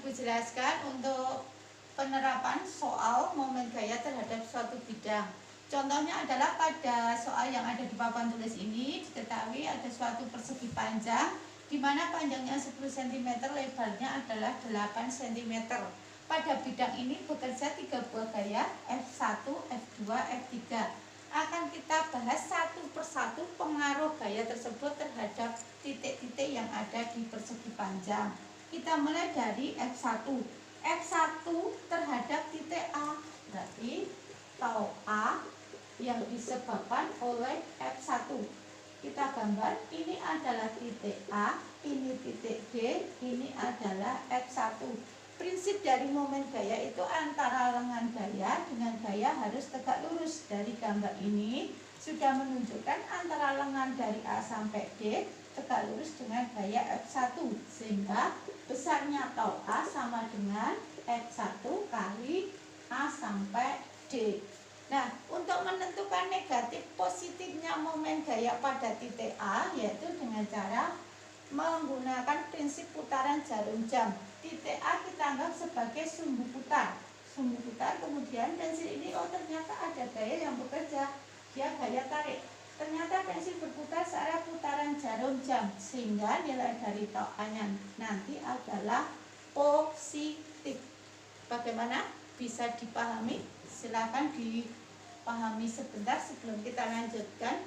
Ibu jelaskan untuk penerapan soal momen gaya terhadap suatu bidang. Contohnya adalah pada soal yang ada di papan tulis ini, diketahui ada suatu persegi panjang di mana panjangnya 10 cm, lebarnya adalah 8 cm. Pada bidang ini bekerja 3 buah gaya F1, F2, F3. Akan kita bahas satu persatu pengaruh gaya tersebut terhadap titik-titik yang ada di persegi panjang. Kita mulai dari F1. F1 terhadap titik A, berarti tau A yang disebabkan oleh F1. Kita gambar, ini adalah titik A, ini titik D, ini adalah F1. Prinsip dari momen gaya itu antara lengan gaya dengan gaya harus tegak lurus. Dari gambar ini sudah menunjukkan antara lengan dari A sampai D tegak lurus dengan gaya F1, sehingga besarnya tau A sama dengan F1 kali A sampai D. Nah, untuk menentukan negatif positifnya momen gaya pada titik A, yaitu dengan cara menggunakan prinsip putaran jarum jam. Titik A kita anggap sebagai sumbu putar. Sumbu putar, kemudian pensil ini, oh ternyata ada gaya yang bekerja, dia gaya tarik. Ternyata pensil berputar searah putaran jarum jam, sehingga nilai dari tau A-nya nanti adalah positif. Bagaimana? Bisa dipahami? Silakan dipahami sebentar sebelum kita lanjutkan.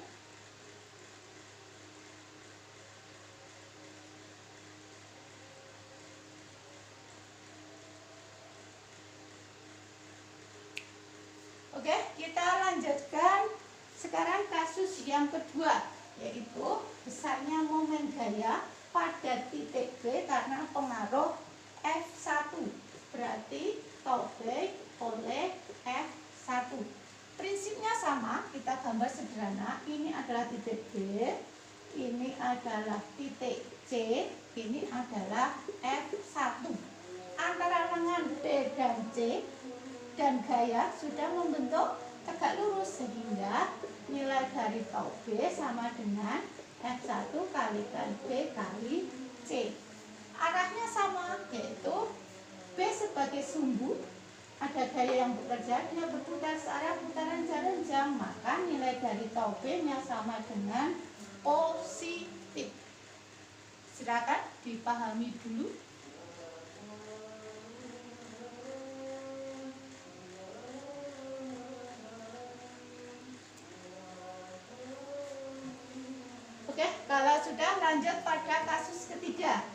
Oke, kita lanjutkan sekarang kasus yang kedua, yaitu besarnya momen gaya pada titik B karena pengaruh F1. Berarti tau B oleh F1. Prinsipnya sama, kita gambar sederhana. Ini adalah titik B, ini adalah titik C, ini adalah F1. Antara lengan D dan C dan gaya sudah membentuk tegak lurus, sehingga nilai dari tau B sama dengan F1 kalikan B kali C. Arahnya sama, yaitu B sebagai sumbu, ada gaya yang bekerja, dia berputar searah putaran jarum jam, maka nilai dari tau B nya sama dengan positif. Silakan dipahami dulu. Oke, kalau sudah, lanjut pada kasus ketiga.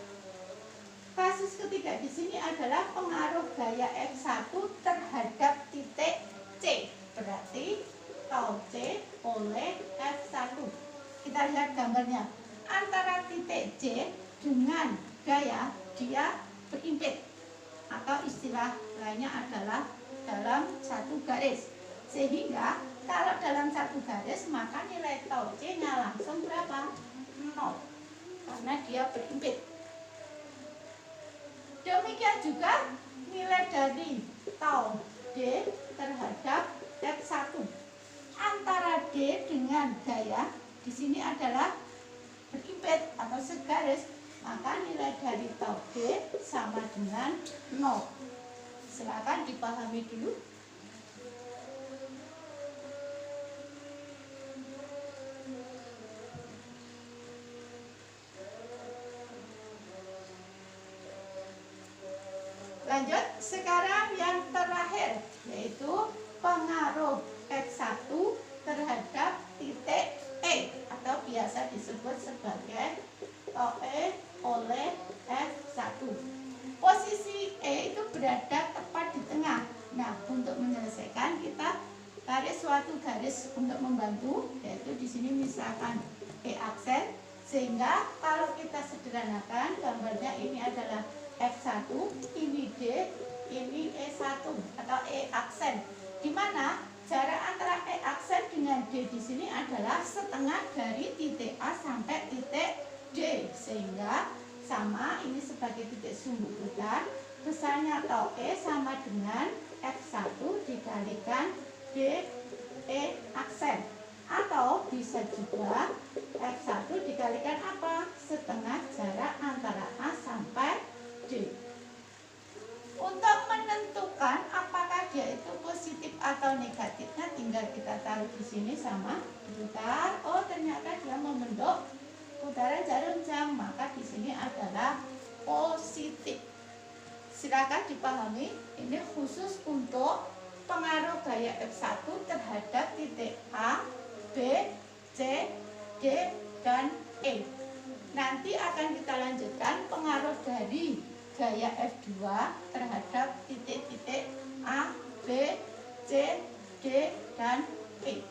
Kasus ketiga di sini adalah pengaruh gaya F1 terhadap titik C. Berarti tau C oleh F1. Kita lihat gambarnya. Antara titik C dengan gaya, dia berimpit, atau istilah lainnya adalah dalam satu garis. Sehingga kalau dalam satu garis, maka nilai tau C nya langsung berapa? 0, karena dia berimpit. Demikian juga nilai dari tau D terhadap F1. Antara D dengan gaya di sini adalah berimpit atau segaris, maka nilai dari tau D sama dengan 0. Silakan dipahami dulu. Lanjut, sekarang yang terakhir, yaitu pengaruh F1 terhadap titik E, atau biasa disebut sebagai tau E oleh F1. Posisi E itu berada tepat di tengah. Nah, untuk menyelesaikan kita tarik suatu garis untuk membantu, yaitu di sini misalkan E aksen, sehingga kalau kita sederhanakan gambarnya, ini adalah F1, ini D, ini E1 atau E aksen, di mana jarak antara E aksen dengan D di sini adalah setengah dari titik A sampai titik D, sehingga sama, ini sebagai titik sumbu putar, besarnya tau E sama dengan F1 dikalikan D E aksen, atau bisa juga F1 dikalikan apa? Setengah jarak antara A sampai D. Kalau negatifnya tinggal kita taruh di sini sama diputar. Oh, ternyata dia membentuk putaran jarum jam, maka di sini adalah positif. Silakan dipahami, ini khusus untuk pengaruh gaya F1 terhadap titik A, B, C, D, dan E. Nanti akan kita lanjutkan pengaruh dari gaya F2 terhadap titik-titik A, B, C, D, dan E.